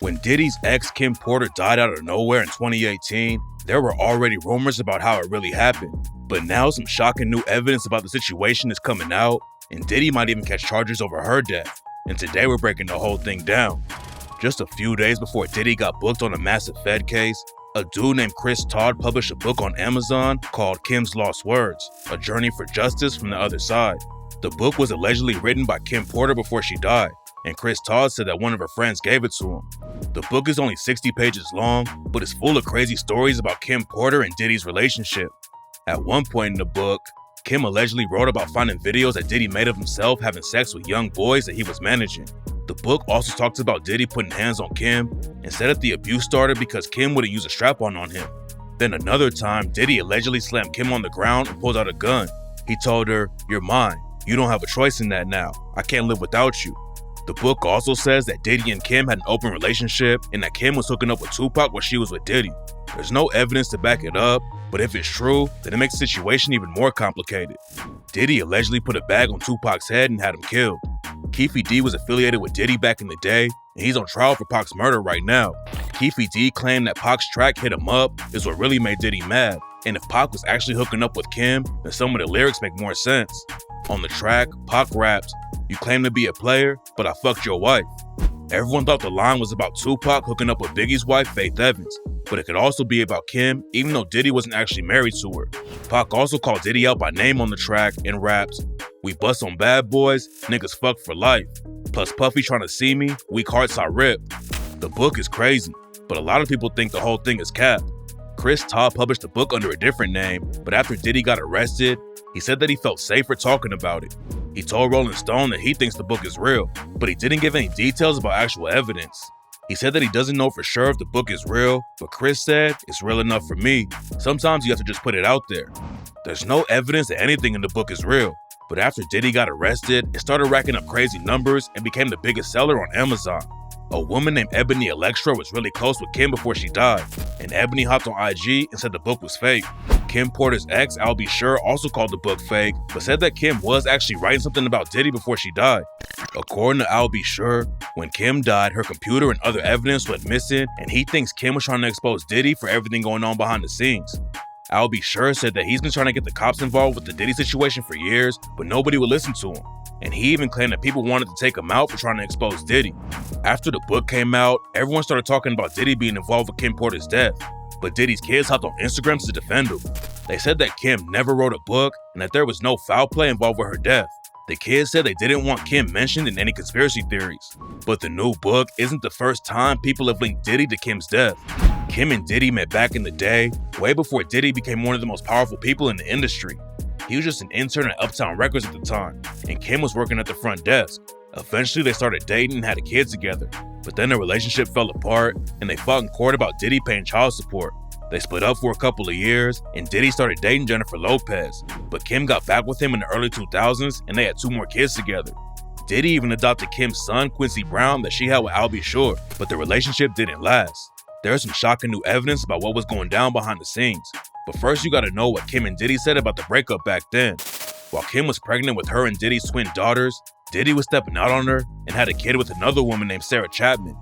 When Diddy's ex Kim Porter died out of nowhere in 2018, there were already rumors about how it really happened. But now some shocking new evidence about the situation is coming out, and Diddy might even catch charges over her death. And today we're breaking the whole thing down. Just a few days before Diddy got booked on a massive Fed case, a dude named Todd published a book on Amazon called Kim's Lost Words, A Journey for Justice from the Other Side. The book was allegedly written by Kim Porter before she died, and Todd said that one of her friends gave it to him. The book is only 60 pages long, but it's full of crazy stories about Kim Porter and Diddy's relationship. At one point in the book, Kim allegedly wrote about finding videos that Diddy made of himself having sex with young boys that he was managing. The book also talks about Diddy putting hands on Kim and said that the abuse started because Kim wouldn't use a strap-on on him. Then another time, Diddy allegedly slammed Kim on the ground and pulled out a gun. He told her, "You're mine. You don't have a choice in that now. I can't live without you." The book also says that Diddy and Kim had an open relationship and that Kim was hooking up with Tupac while she was with Diddy. There's no evidence to back it up, but if it's true, then it makes the situation even more complicated. Diddy allegedly put a bag on Tupac's head and had him killed. Keefe D was affiliated with Diddy back in the day, and he's on trial for Pac's murder right now. Keefe D claimed that Pac's track Hit 'Em Up is what really made Diddy mad, and if Pac was actually hooking up with Kim, then some of the lyrics make more sense. On the track, Pac raps, "You claim to be a player, but I fucked your wife." Everyone thought the line was about Tupac hooking up with Biggie's wife, Faith Evans, but it could also be about Kim, even though Diddy wasn't actually married to her. Pac also called Diddy out by name on the track and raps, "We bust on bad boys, niggas fuck for life. Plus Puffy trying to see me, weak hearts I rip." The book is crazy, but a lot of people think the whole thing is cap. Todd published the book under a different name, but after Diddy got arrested, he said that he felt safer talking about it. He told Rolling Stone that he thinks the book is real, but he didn't give any details about actual evidence. He said that he doesn't know for sure if the book is real, but Chris said, "It's real enough for me. Sometimes you have to just put it out there." There's no evidence that anything in the book is real, but after Diddy got arrested, it started racking up crazy numbers and became the biggest seller on Amazon. A woman named Ebony Electra was really close with Kim before she died, and Ebony hopped on IG and said the book was fake. Kim Porter's ex, Al B. Sure, also called the book fake, but said that Kim was actually writing something about Diddy before she died. According to Al B. Sure, when Kim died, her computer and other evidence went missing, and he thinks Kim was trying to expose Diddy for everything going on behind the scenes. Al B. Sure said that he's been trying to get the cops involved with the Diddy situation for years, but nobody would listen to him. And he even claimed that people wanted to take him out for trying to expose Diddy. After the book came out, everyone started talking about Diddy being involved with Kim Porter's death, but Diddy's kids hopped on Instagram to defend him. They said that Kim never wrote a book and that there was no foul play involved with her death. The kids said they didn't want Kim mentioned in any conspiracy theories. But the new book isn't the first time people have linked Diddy to Kim's death. Kim and Diddy met back in the day, way before Diddy became one of the most powerful people in the industry. He was just an intern at Uptown Records at the time, and Kim was working at the front desk. Eventually, they started dating and had a kid together, but then their relationship fell apart, and they fought in court about Diddy paying child support. They split up for a couple of years, and Diddy started dating Jennifer Lopez, but Kim got back with him in the early 2000s, and they had 2 more kids together. Diddy even adopted Kim's son, Quincy Brown, that she had with Al B. Sure, but the relationship didn't last. There's some shocking new evidence about what was going down behind the scenes. But first, you gotta know what Kim and Diddy said about the breakup back then. While Kim was pregnant with her and Diddy's twin daughters, Diddy was stepping out on her and had a kid with another woman named Sarah Chapman.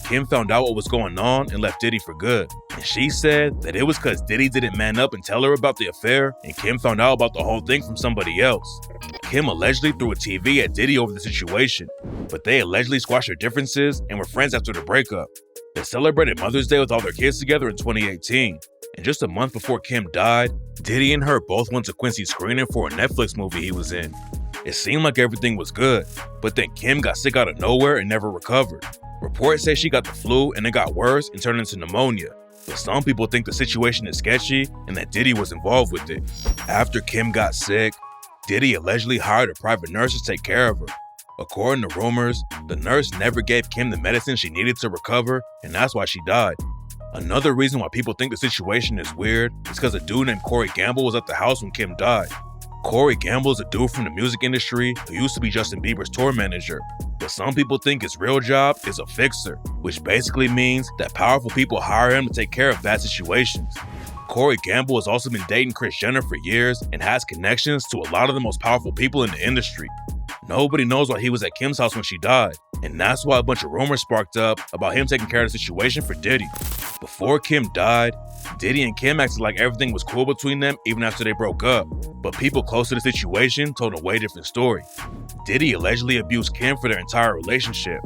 Kim found out what was going on and left Diddy for good. And she said that it was because Diddy didn't man up and tell her about the affair, and Kim found out about the whole thing from somebody else. Kim allegedly threw a TV at Diddy over the situation, but they allegedly squashed their differences and were friends after the breakup. They celebrated Mother's Day with all their kids together in 2018. And just a month before Kim died, Diddy and her both went to Quincy's screening for a Netflix movie he was in. It seemed like everything was good, but then Kim got sick out of nowhere and never recovered. Reports say she got the flu and it got worse and turned into pneumonia. But some people think the situation is sketchy and that Diddy was involved with it. After Kim got sick, Diddy allegedly hired a private nurse to take care of her. According to rumors, the nurse never gave Kim the medicine she needed to recover, and that's why she died. Another reason why people think the situation is weird is because a dude named Cory Gamble was at the house when Kim died. Cory Gamble is a dude from the music industry who used to be Justin Bieber's tour manager, but some people think his real job is a fixer, which basically means that powerful people hire him to take care of bad situations. Cory Gamble has also been dating Kris Jenner for years and has connections to a lot of the most powerful people in the industry. Nobody knows why he was at Kim's house when she died, and that's why a bunch of rumors sparked up about him taking care of the situation for Diddy. Before Kim died, Diddy and Kim acted like everything was cool between them even after they broke up, but people close to the situation told a way different story. Diddy allegedly abused Kim for their entire relationship.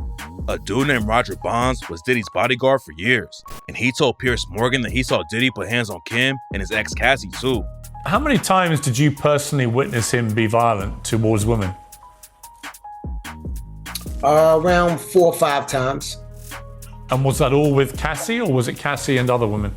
A dude named Roger Bonds was Diddy's bodyguard for years, and he told Piers Morgan that he saw Diddy put hands on Kim and his ex Cassie too. How many times did you personally witness him be violent towards women? Around 4 or 5 times. And was that all with Cassie, or was it Cassie and other women?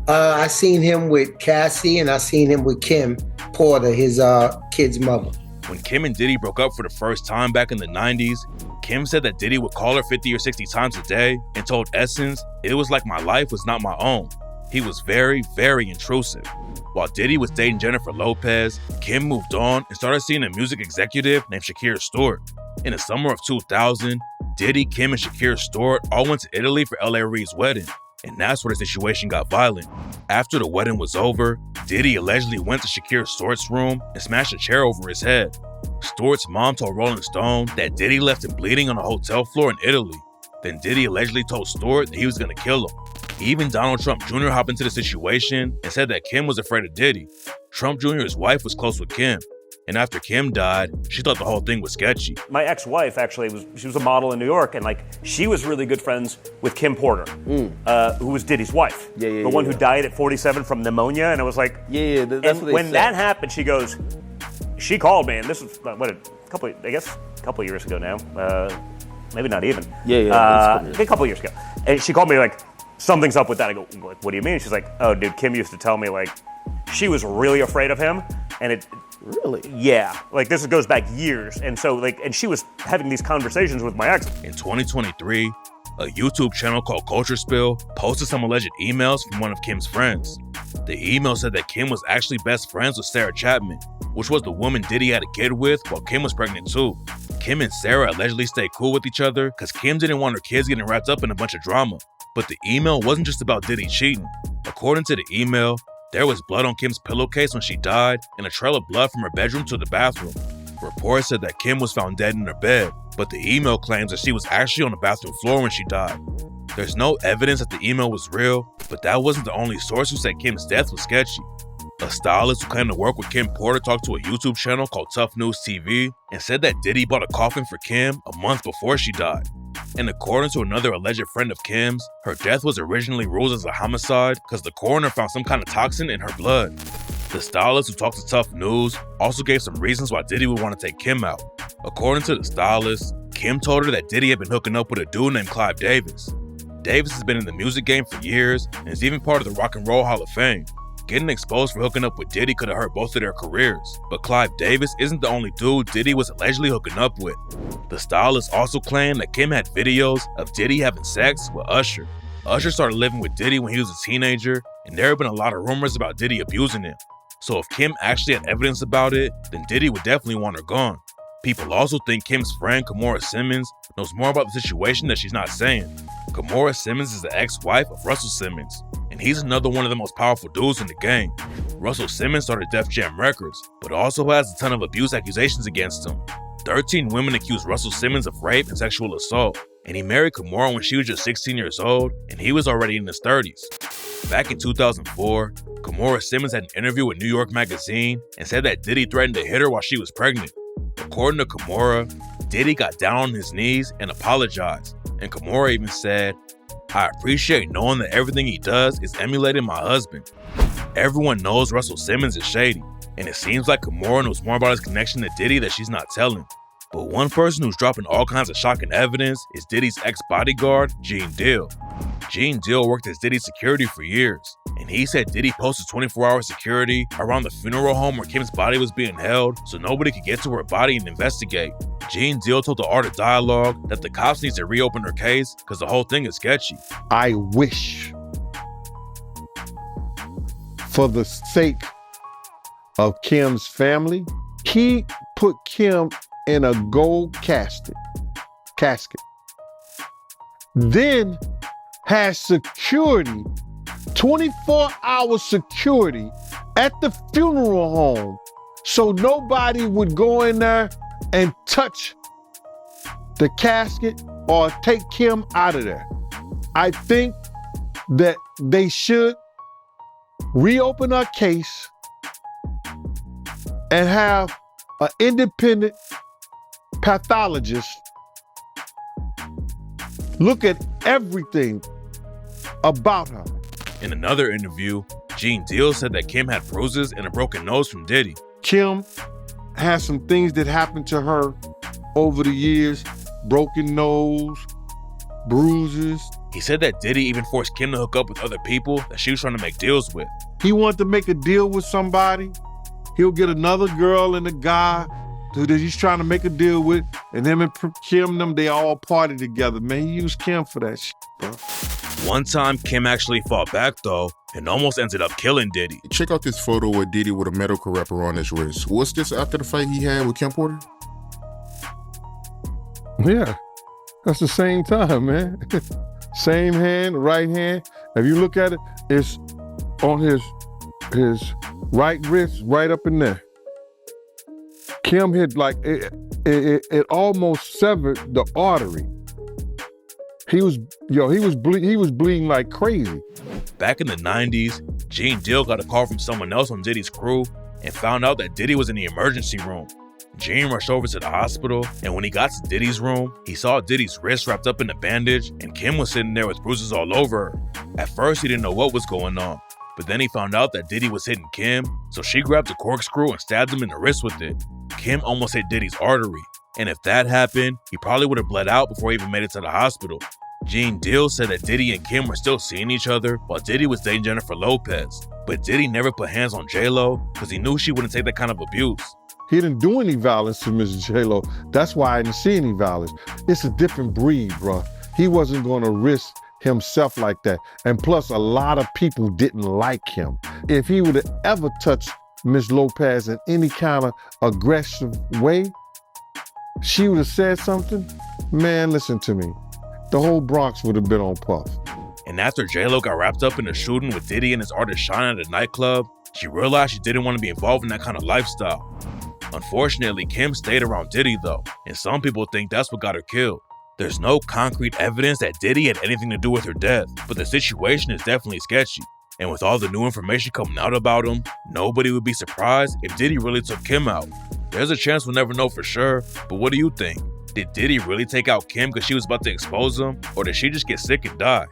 I seen him with Cassie, and I seen him with Kim Porter, his kid's mother. When Kim and Diddy broke up for the first time back in the 90s, Kim said that Diddy would call her 50 or 60 times a day and told Essence it was like my life was not my own. He was very, very intrusive. While Diddy was dating Jennifer Lopez, Kim moved on and started seeing a music executive named Shakira Stewart. In the summer of 2000, Diddy, Kim, and Shakira Stewart all went to Italy for L.A. Reid's wedding, and that's where the situation got violent. After the wedding was over, Diddy allegedly went to Shakira Stewart's room and smashed a chair over his head. Stewart's mom told Rolling Stone that Diddy left him bleeding on a hotel floor in Italy. Then Diddy allegedly told Stewart that he was going to kill him. Even Donald Trump Jr. hopped into the situation and said that Kim was afraid of Diddy. Trump Jr.'s wife was close with Kim, and after Kim died, she thought the whole thing was sketchy. My ex-wife actually was a model in New York, and she was really good friends with Kim Porter, who was Diddy's wife, the one who died at 47 from pneumonia. And it was like, that's what they when said. that happened, she called me, and this was a couple of years ago now, maybe not even, a couple of years ago, and she called me like, something's up with that. I go, what do you mean? She's like, oh, dude, Kim used to tell me she was really afraid of him, and it. Really? Yeah. This goes back years. And so, and she was having these conversations with my ex. In 2023, a YouTube channel called Culture Spill posted some alleged emails from one of Kim's friends. The email said that Kim was actually best friends with Sarah Chapman, which was the woman Diddy had a kid with while Kim was pregnant too. Kim and Sarah allegedly stayed cool with each other because Kim didn't want her kids getting wrapped up in a bunch of drama. But the email wasn't just about Diddy cheating. According to the email, there was blood on Kim's pillowcase when she died and a trail of blood from her bedroom to the bathroom. Reports said that Kim was found dead in her bed, but the email claims that she was actually on the bathroom floor when she died. There's no evidence that the email was real, but that wasn't the only source who said Kim's death was sketchy. A stylist who claimed to work with Kim Porter talked to a YouTube channel called Tough News TV and said that Diddy bought a coffin for Kim a month before she died. And according to another alleged friend of Kim's, her death was originally ruled as a homicide because the coroner found some kind of toxin in her blood. The stylist who talked to Tough News also gave some reasons why Diddy would want to take Kim out. According to the stylist, Kim told her that Diddy had been hooking up with a dude named Clive Davis. Davis has been in the music game for years and is even part of the Rock and Roll Hall of Fame. Getting exposed for hooking up with Diddy could have hurt both of their careers, but Clive Davis isn't the only dude Diddy was allegedly hooking up with. The stylist also claimed that Kim had videos of Diddy having sex with Usher. Usher started living with Diddy when he was a teenager, and there have been a lot of rumors about Diddy abusing him. So if Kim actually had evidence about it, then Diddy would definitely want her gone. People also think Kim's friend, Kimora Simmons, knows more about the situation that she's not saying. Kimora Simmons is the ex-wife of Russell Simmons, and he's another one of the most powerful dudes in the game. Russell Simmons started Def Jam Records, but also has a ton of abuse accusations against him. 13 women accused Russell Simmons of rape and sexual assault, and he married Kimora when she was just 16 years old, and he was already in his 30s. Back in 2004, Kimora Simmons had an interview with New York Magazine and said that Diddy threatened to hit her while she was pregnant. According to Kimora, Diddy got down on his knees and apologized, and Kimora even said, "I appreciate knowing that everything he does is emulating my husband." Everyone knows Russell Simmons is shady, and it seems like Kimora knows more about his connection to Diddy that she's not telling. But one person who's dropping all kinds of shocking evidence is Diddy's ex-bodyguard, Gene Deal. Gene Deal worked as Diddy's security for years, and he said Diddy posted 24-hour security around the funeral home where Kim's body was being held so nobody could get to her body and investigate. Gene Deal told the Art of Dialogue that the cops need to reopen her case because the whole thing is sketchy. I wish, for the sake of Kim's family, he put Kim in a gold casket. Then has security, 24-hour security at the funeral home, so nobody would go in there and touch the casket or take Kim out of there. I think that they should reopen our case and have an independent pathologist look at everything about her. In another interview, Gene Deal said that Kim had bruises and a broken nose from Diddy. Kim has some things that happened to her over the years, broken nose, bruises. He said that Diddy even forced Kim to hook up with other people that she was trying to make deals with. He wanted to make a deal with somebody. He'll get another girl and a guy that he's trying to make a deal with, and him and Kim, they all party together. Man, he used Kim for that shit, bro. One time, Kim actually fought back, though, and almost ended up killing Diddy. Check out this photo with Diddy with a medical wrapper on his wrist. What's this after the fight he had with Kim Porter? Yeah, that's the same time, man. Same hand, right hand. If you look at it, it's on his right wrist, right up in there. Kim hit like, it almost severed the artery. He was bleeding like crazy. Back in the 90s, Gene Deal got a call from someone else on Diddy's crew and found out that Diddy was in the emergency room. Gene rushed over to the hospital, and when he got to Diddy's room, he saw Diddy's wrist wrapped up in a bandage, and Kim was sitting there with bruises all over her. At first, he didn't know what was going on, but then he found out that Diddy was hitting Kim, so she grabbed a corkscrew and stabbed him in the wrist with it. Kim almost hit Diddy's artery, and if that happened, he probably would have bled out before he even made it to the hospital. Gene Deal said that Diddy and Kim were still seeing each other while Diddy was dating Jennifer Lopez, but Diddy never put hands on J-Lo because he knew she wouldn't take that kind of abuse. He didn't do any violence to Mrs. J-Lo. That's why I didn't see any violence. It's a different breed, bro. He wasn't gonna risk himself like that. And plus, a lot of people didn't like him. If he would have ever touched Miss Lopez in any kind of aggressive way, she would have said something. Man, listen to me. The whole Bronx would have been on puff. And after J-Lo got wrapped up in a shooting with Diddy and his artist Shine at a nightclub, she realized she didn't want to be involved in that kind of lifestyle. Unfortunately, Kim stayed around Diddy though, and some people think that's what got her killed. There's no concrete evidence that Diddy had anything to do with her death, but the situation is definitely sketchy. And with all the new information coming out about him, nobody would be surprised if Diddy really took Kim out. There's a chance we'll never know for sure, but what do you think? Did Diddy really take out Kim because she was about to expose him, or did she just get sick and die?